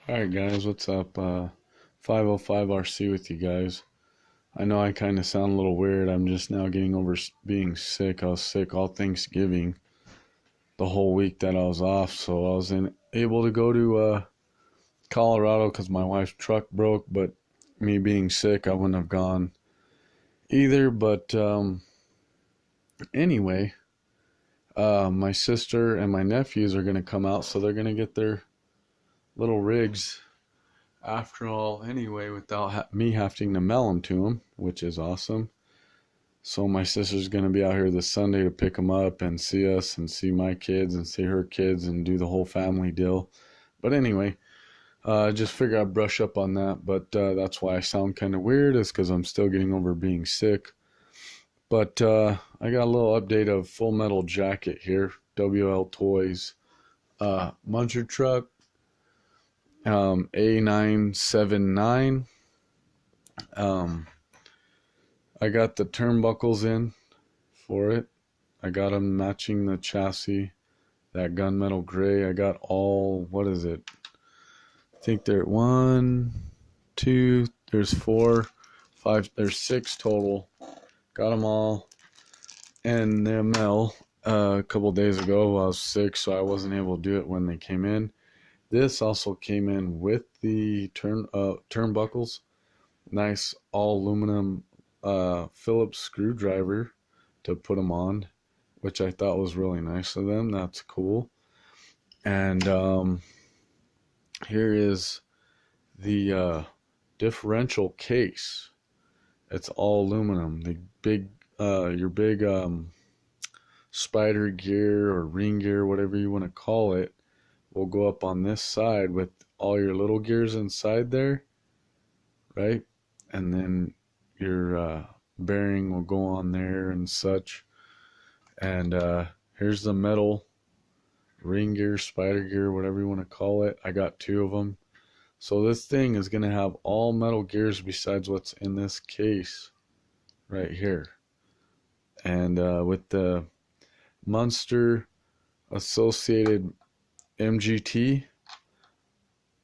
Alright guys, what's up? 505RC with you guys. I know I kind of sound a little weird. I'm just now getting over being sick. I was sick all Thanksgiving, the whole week that I was off, so I wasn't able to go to Colorado because my wife's truck broke, but me being sick, I wouldn't have gone either. But anyway, my sister and my nephews are going to come out, so they're going to get their little rigs after all anyway without me having to mail them to them, which is awesome. So my sister's going to be out here this Sunday to pick them up and see us and see my kids and see her kids and do the whole family deal. But anyway, just figure I'd brush up on that. But that's why I sound kind of weird, is because I'm still getting over being sick. But I got a little update of Full Metal Jacket here, WL Toys Muncher truck, A979. I got the turnbuckles in for it. I got them matching the chassis, that gunmetal gray. I got all, what is it? I think there one, two, there's 4, 5, there's 6 total. Got them all in the mail a couple days ago. I was sick, so I wasn't able to do it when they came in. This also came in with the turnbuckles. Nice all aluminum Phillips screwdriver to put them on, which I thought was really nice of them. That's cool. And here is the differential case. It's all aluminum. The big, your big spider gear or ring gear, whatever you want to call it, will go up on this side with all your little gears inside there, right? And then your bearing will go on there and such. And here's the metal ring gear, spider gear, whatever you want to call it. I got 2 of them. So this thing is going to have all metal gears besides what's in this case right here. And with the Munster Associated MGT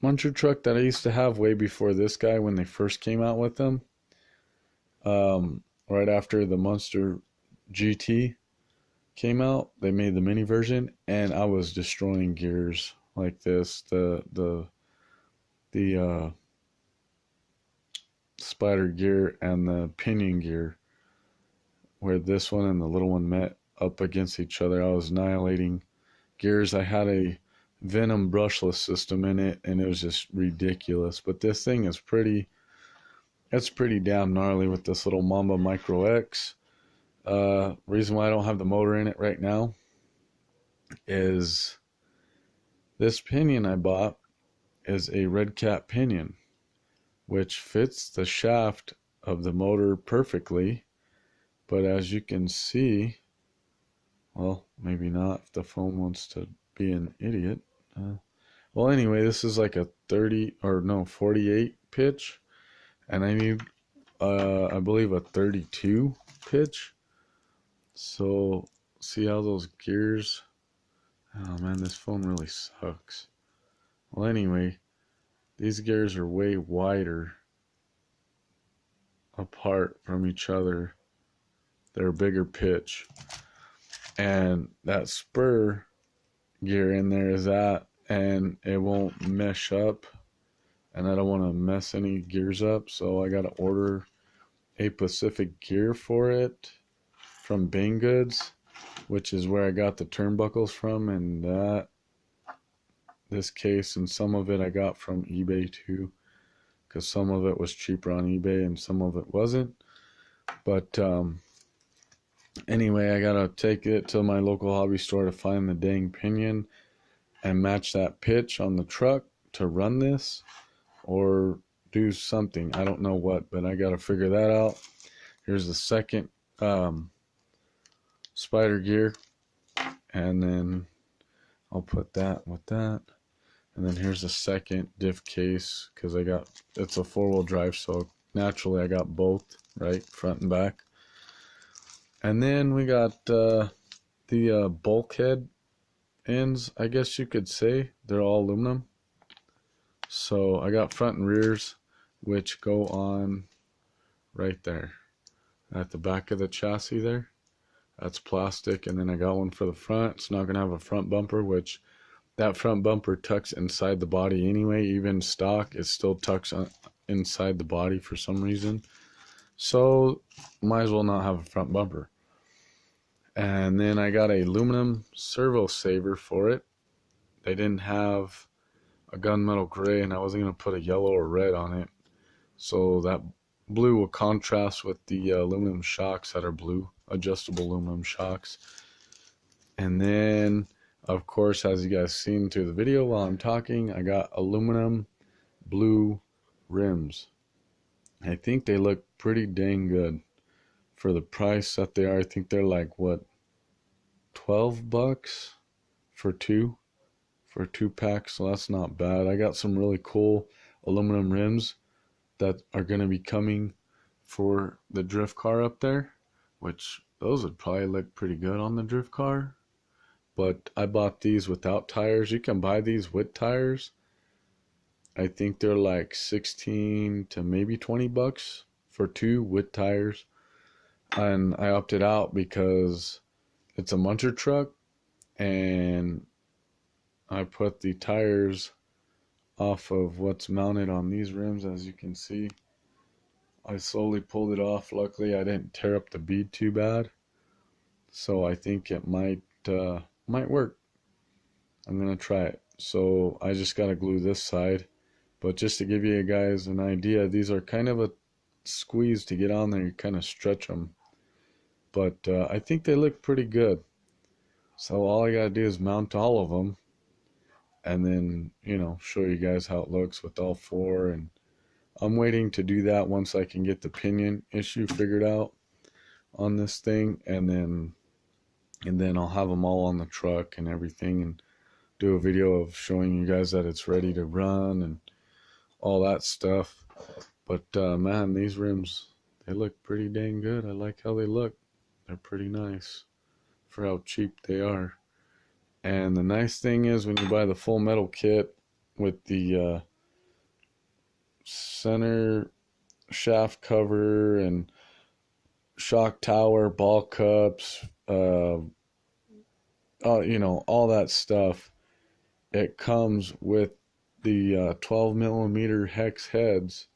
Muncher truck that I used to have way before this guy, when they first came out with them, right after the Munster GT came out, they made the mini version, and I was destroying gears like this. The spider gear and the pinion gear, where this one and the little one met up against each other, I was annihilating gears. I had a Venom brushless system in it, and it was just ridiculous. But this thing is pretty damn gnarly with this little Mamba Micro X. Reason why I don't have the motor in it right now is this pinion I bought is a Red Cat pinion, which fits the shaft of the motor perfectly. But as you can see, well, maybe not if the phone wants to be an idiot. Well, anyway, this is like a 48 pitch, and I need, I believe, a 32 pitch. So, see how those gears, oh man, this phone really sucks. Well, anyway, these gears are way wider apart from each other. They're a bigger pitch, and that spur gear in there is that, and it won't mesh up, and I don't want to mess any gears up, so I got to order a Pacific gear for it from Bangoods, which is where I got the turnbuckles from, and this case and some of it I got from eBay too, because some of it was cheaper on eBay and some of it wasn't. But anyway, I gotta take it to my local hobby store to find the dang pinion and match that pitch on the truck to run this, or do something. I don't know what, but I gotta figure that out. Here's the second spider gear, and then I'll put that with that. And then here's the second diff case, because it's a 4-wheel drive, so naturally I got both, right, front and back. And then we got the bulkhead ends, I guess you could say. They're all aluminum. So I got front and rears, which go on right there at the back of the chassis there. That's plastic. And then I got one for the front. It's not going to have a front bumper, which that front bumper tucks inside the body anyway. Even stock, it still tucks inside the body for some reason. So might as well not have a front bumper. And then I got a aluminum servo saver for it. They didn't have a gunmetal gray, and I wasn't going to put a yellow or red on it. So that blue will contrast with the aluminum shocks that are blue, adjustable aluminum shocks. And then, of course, as you guys seen through the video while I'm talking, I got aluminum blue rims. I think they look pretty dang good for the price that they are. I think they're like, what, 12 bucks for two packs, so that's not bad. I got some really cool aluminum rims that are going to be coming for the drift car up there, which those would probably look pretty good on the drift car. But I bought these without tires. You can buy these with tires. I think they're like 16 to maybe 20 bucks for two with tires. And I opted out because it's a muncher truck, and I put the tires off of what's mounted on these rims. As you can see, I slowly pulled it off. Luckily I didn't tear up the bead too bad, so I think it might work. I'm gonna try it. So I just gotta glue this side, but just to give you guys an idea, these are kind of a squeeze to get on there. You kind of stretch them, but I think they look pretty good. So all I gotta do is mount all of them, and then, you know, show you guys how it looks with all four. And I'm waiting to do that once I can get the pinion issue figured out on this thing, and then I'll have them all on the truck and everything, and do a video of showing you guys that it's ready to run and all that stuff. But man, these rims, they look pretty dang good. I like how they look. They're pretty nice for how cheap they are. And the nice thing is, when you buy the full metal kit with the center shaft cover and shock tower, ball cups, you know, all that stuff, it comes with the 12 millimeter hex heads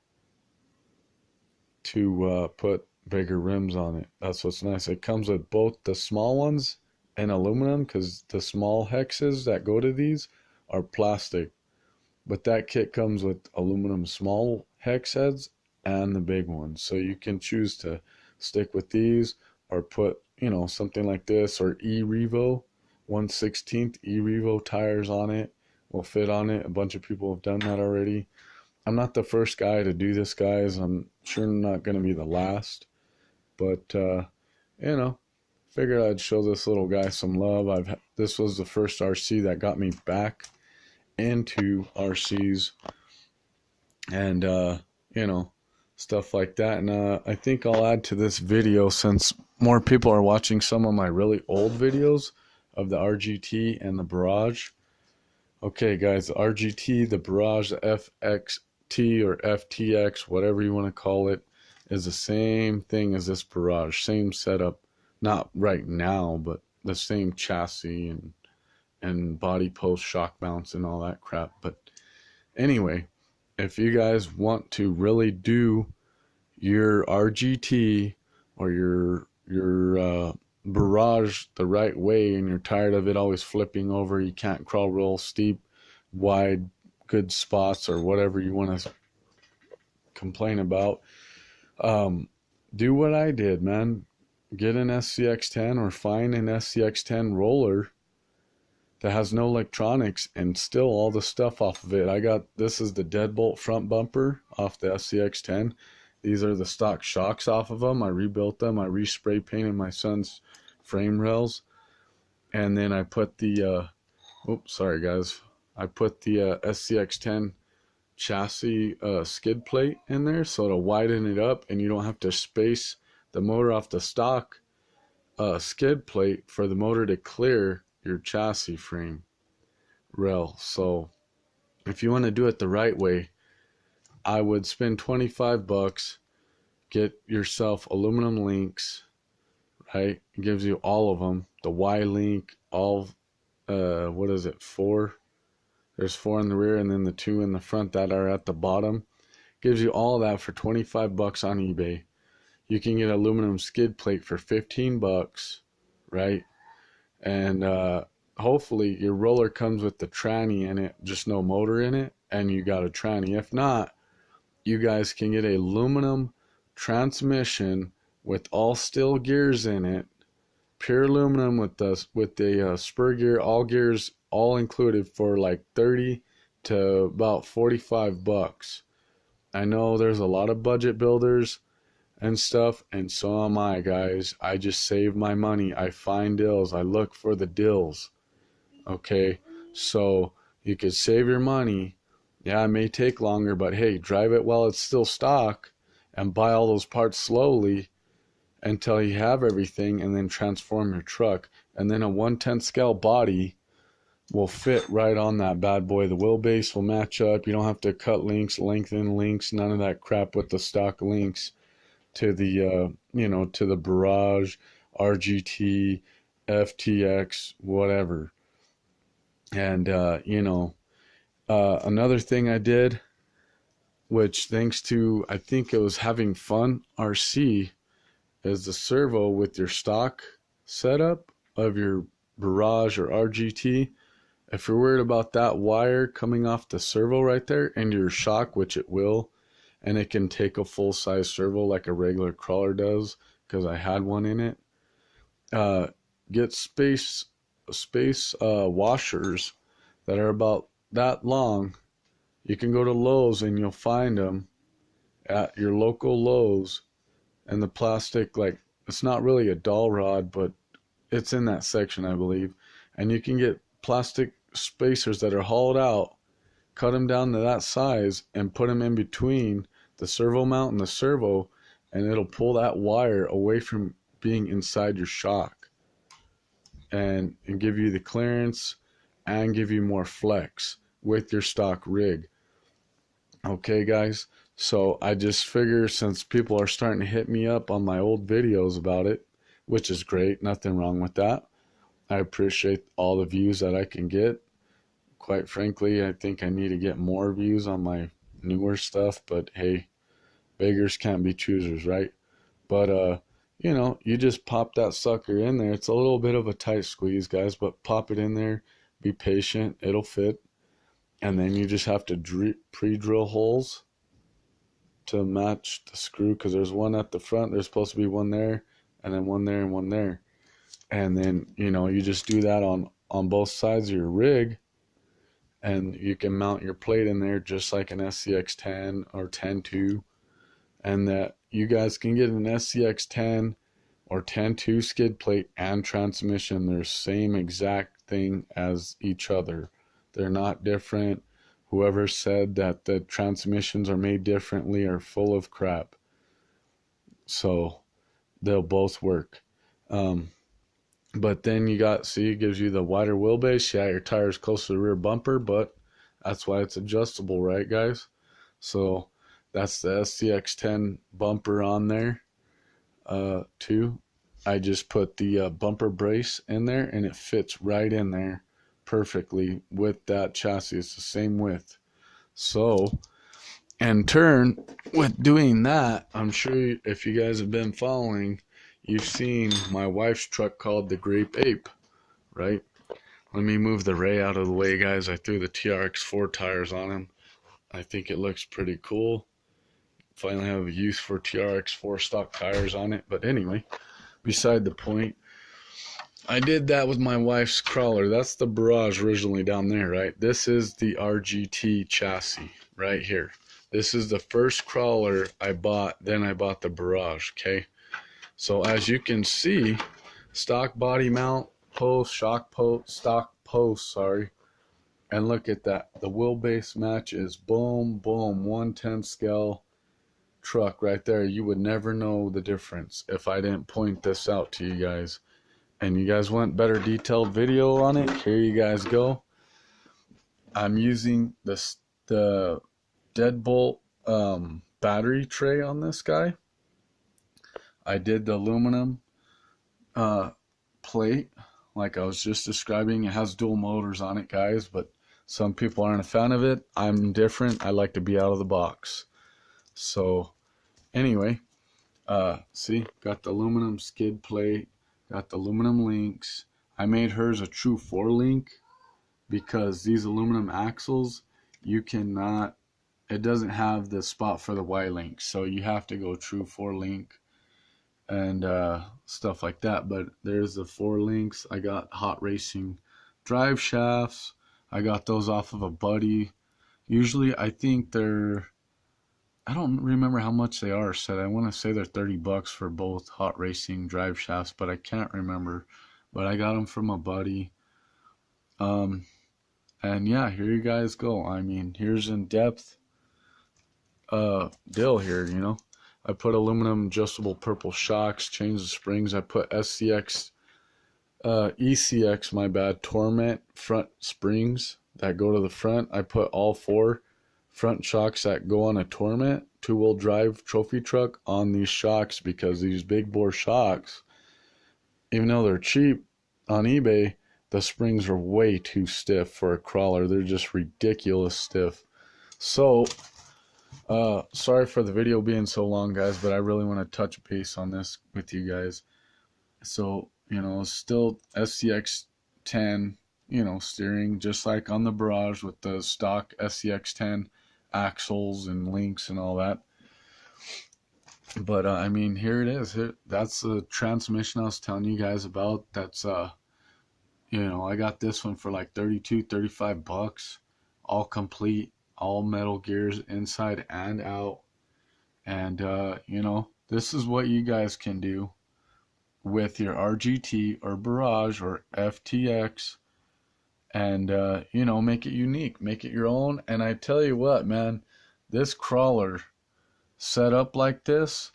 to put bigger rims on it. That's what's nice. It comes with both the small ones and aluminum, because the small hexes that go to these are plastic, but that kit comes with aluminum small hex heads and the big ones. So you can choose to stick with these, or put, you know, something like this, or E-Revo 1/16 E-Revo tires on it. Will fit on it. A bunch of people have done that already. I'm not the first guy to do this, guys. I'm sure not going to be the last, but you know, figured I'd show this little guy some love. This was the first RC that got me back into RCs, and you know, stuff like that. And I think I'll add to this video, since more people are watching some of my really old videos of the RGT and the Barrage. Okay guys, the RGT, the Barrage, the FXT or FTX, whatever you want to call it, is the same thing as this Barrage. Same setup. Not right now, but the same chassis and body post, shock mounts, and all that crap. But anyway, if you guys want to really do your RGT or your Barrage the right way, and you're tired of it always flipping over, you can't crawl real steep, wide, good spots, or whatever you want to complain about, do what I did, man. Get an SCX10, or find an SCX10 roller that has no electronics and still all the stuff off of it. This is the deadbolt front bumper off the SCX10. These are the stock shocks off of them. I rebuilt them. I respray painted my son's frame rails, and then I put the oops, sorry guys, I put the SCX10 chassis skid plate in there, so to widen it up, and you don't have to space the motor off the stock skid plate for the motor to clear your chassis frame rail. So if you want to do it the right way, I would spend $25, get yourself aluminum links, right? It gives you all of them, the Y link, all, what is it, 4? There's 4 in the rear and then the 2 in the front that are at the bottom. Gives you all that for $25 on eBay. You can get aluminum skid plate for $15, right? And hopefully your roller comes with the tranny in it, just no motor in it, and you got a tranny. If not, you guys can get a aluminum transmission with all steel gears in it, pure aluminum with the spur gear, all gears all included, for like 30 to about $45. I know there's a lot of budget builders and stuff, and so am I, guys. I just save my money. I find deals. I look for the deals. Okay, so you could save your money. Yeah, it may take longer, but hey, drive it while it's still stock and buy all those parts slowly until you have everything, and then transform your truck. And then a 1/10 scale body will fit right on that bad boy. The wheelbase will match up. You don't have to cut links, lengthen links, none of that crap with the stock links to the to the Barrage, RGT, FTX, whatever. And another thing I did, which thanks to, I think it was Having Fun RC, is the servo with your stock setup of your Barrage or RGT. If you're worried about that wire coming off the servo right there and your shock, which it will, and it can take a full-size servo like a regular crawler does, because I had one in it, get space washers that are about that long. You can go to Lowe's and you'll find them at your local Lowe's, and the plastic, like, it's not really a dowel rod, but it's in that section, I believe. And you can get plastic spacers that are hauled out, cut them down to that size, and put them in between the servo mount and the servo, and it'll pull that wire away from being inside your shock and give you the clearance and give you more flex with your stock rig. Okay, guys, so I just figure, since people are starting to hit me up on my old videos about it, which is great, nothing wrong with that. I appreciate all the views that I can get. Quite frankly, I think I need to get more views on my newer stuff, but hey, beggars can't be choosers, right? But you just pop that sucker in there. It's a little bit of a tight squeeze, guys, but pop it in there, be patient, it'll fit. And then you just have to pre-drill holes to match the screw, because there's one at the front, there's supposed to be one there, and then one there and one there. And then you just do that on both sides of your rig, and you can mount your plate in there just like an SCX10 or 10.2. And that you guys can get an SCX10 or 10.2 skid plate and transmission. They're same exact thing as each other. They're not different. Whoever said that the transmissions are made differently are full of crap. So they'll both work. But then you got, see, it gives you the wider wheelbase. Yeah, your tire's close to the rear bumper, but that's why it's adjustable, right, guys? So that's the SCX10 bumper on there, too. I just put the bumper brace in there, and it fits right in there perfectly with that chassis. It's the same width. So, in turn, with doing that, I'm sure if you guys have been following, you've seen my wife's truck called the Grape Ape, right? Let me move the Ray out of the way, guys. I threw the TRX4 tires on him. I think it looks pretty cool. Finally have a use for TRX4 stock tires on it. But anyway, beside the point, I did that with my wife's crawler. That's the Barrage originally down there, right? This is the RGT chassis right here. This is the first crawler I bought. Then I bought the Barrage, okay? So as you can see, stock body mount, post, shock post, stock post, sorry. And look at that. The wheelbase matches. Boom, boom, 1/10 scale truck right there. You would never know the difference if I didn't point this out to you guys. And you guys want better detailed video on it? Here you guys go. I'm using the Deadbolt battery tray on this guy. I did the aluminum plate like I was just describing. It has dual motors on it, guys, but some people aren't a fan of it. I'm different. I like to be out of the box. So anyway, see, got the aluminum skid plate, got the aluminum links. I made hers a true 4-link because these aluminum axles, you cannot, it doesn't have the spot for the Y-link, so you have to go true 4-link and stuff like that. But there's the 4 links. I got Hot Racing drive shafts. I got those off of a buddy. Usually I think I don't remember how much they are set. I want to say they're $30 for both Hot Racing drive shafts, but I can't remember. But I got them from a buddy. And yeah, here you guys go. I mean, here's in depth deal here, you know. I put aluminum adjustable purple shocks, changed the springs. I put ECX, my bad, Torment front springs that go to the front. I put all 4 front shocks that go on a Torment 2-wheel drive trophy truck on these shocks, because these big bore shocks, even though they're cheap on eBay, the springs are way too stiff for a crawler. They're just ridiculous stiff. So sorry for the video being so long, guys, but I really want to touch base on this with you guys. So, you know, still SCX 10, you know, steering just like on the Barrage with the stock SCX 10 axles and links and all that. But I mean, here it is. That's the transmission I was telling you guys about. That's you know, I got this one for like $35, all complete, all metal gears inside and out. And you know, this is what you guys can do with your RGT or Barrage or FTX, and you know, make it unique, make it your own. And I tell you what, man, this crawler set up like this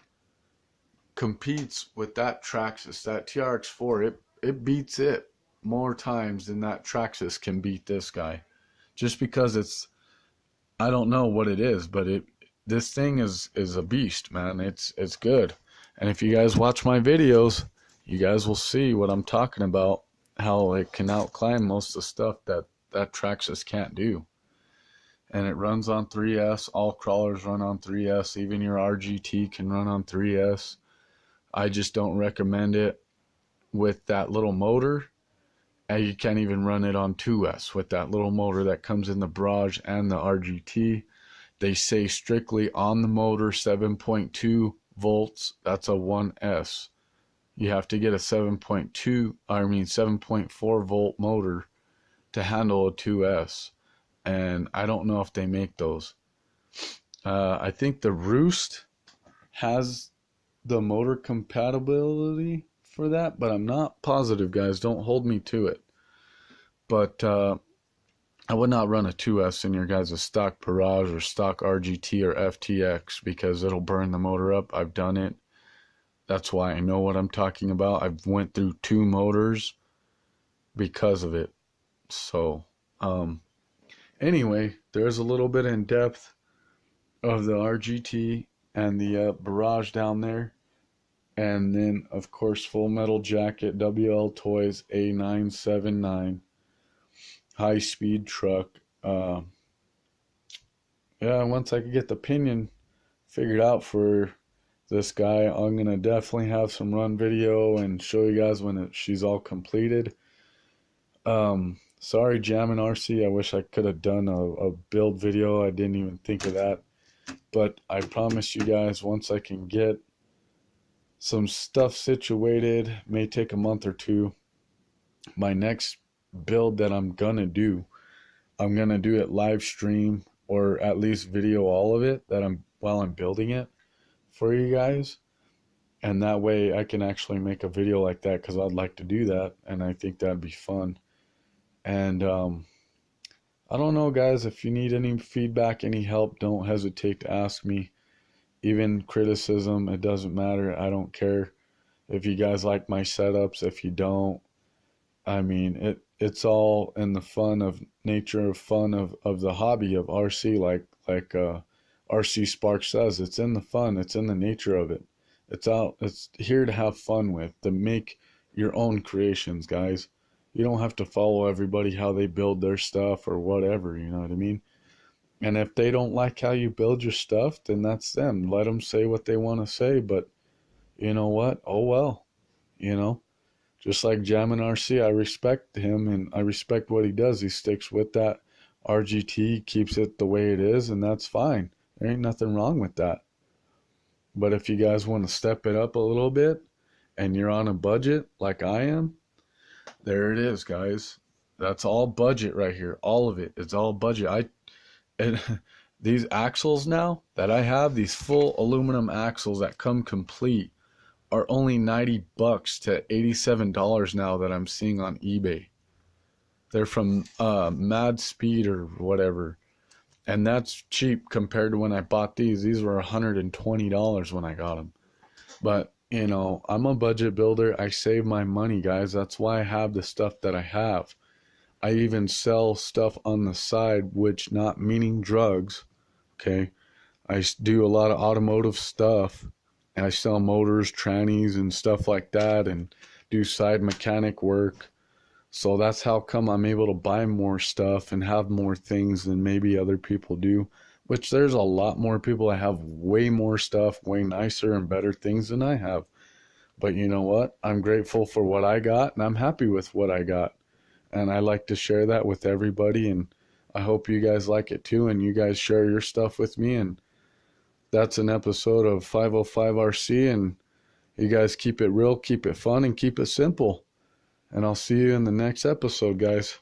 competes with that Traxxas, that TRX4. It beats it more times than that Traxxas can beat this guy, just because it's, I don't know what it is, but this thing is a beast, man. It's good. And if you guys watch my videos, you guys will see what I'm talking about, how it can outclimb most of the stuff that Traxxas can't do. And it runs on 3S. All crawlers run on 3S. Even your RGT can run on 3S. I just don't recommend it with that little motor. And you can't even run it on 2S with that little motor that comes in the Barrage and the RGT. They say strictly on the motor 7.2 volts. That's a 1S. You have to get a 7.4 volt motor to handle a 2S. And I don't know if they make those. I think the Roost has the motor compatibility for that, but I'm not positive, guys. Don't hold me to it. But I would not run a 2S in your guys' stock Barrage or stock RGT or FTX, because it'll burn the motor up. I've done it. That's why I know what I'm talking about. I've went through 2 motors because of it. So anyway, there's a little bit in depth of the RGT and the Barrage down there. And then, of course, Full Metal Jacket, WL Toys A979, high-speed truck. Yeah, once I could get the pinion figured out for this guy, I'm going to definitely have some run video and show you guys when she's all completed. Sorry, Jammin' RC, I wish I could have done a build video. I didn't even think of that. But I promise you guys, once I can get some stuff situated, may take a month or 2, my next build that I'm going to do it live stream, or at least video all of it while I'm building it for you guys. And that way I can actually make a video like that, because I'd like to do that, and I think that'd be fun. And I don't know, guys, if you need any feedback, any help, don't hesitate to ask me. Even criticism, it doesn't matter. I don't care if you guys like my setups. If you don't, I mean, it's all in the fun of nature of fun of the hobby of RC, like RC Spark says. It's in the fun, it's in the nature of it. It's here to have fun with, to make your own creations, guys. You don't have to follow everybody how they build their stuff or whatever, you know what I mean? And if they don't like how you build your stuff, then that's them. Let them say what they want to say, but you know what? Oh well, you know. Just like Jammin RC, I respect him and I respect what he does. He sticks with that RGT, keeps it the way it is, and that's fine. There ain't nothing wrong with that. But if you guys want to step it up a little bit and you're on a budget like I am, there it is, guys. That's all budget right here. All of it. It's all budget. And these axles now that I have, these full aluminum axles that come complete, are only $90 to $87 now that I'm seeing on eBay. They're from Mad Speed or whatever. And that's cheap compared to when I bought these. These were $120 when I got them. But, you know, I'm a budget builder. I save my money, guys. That's why I have the stuff that I have. I even sell stuff on the side, which not meaning drugs, okay? I do a lot of automotive stuff. I sell motors, trannies, and stuff like that, and do side mechanic work. So that's how come I'm able to buy more stuff and have more things than maybe other people do, which there's a lot more people that have way more stuff, way nicer and better things than I have. But you know what? I'm grateful for what I got, and I'm happy with what I got. And I like to share that with everybody, and I hope you guys like it too, and you guys share your stuff with me. And that's an episode of 505 RC, and you guys keep it real, keep it fun, and keep it simple. And I'll see you in the next episode, guys.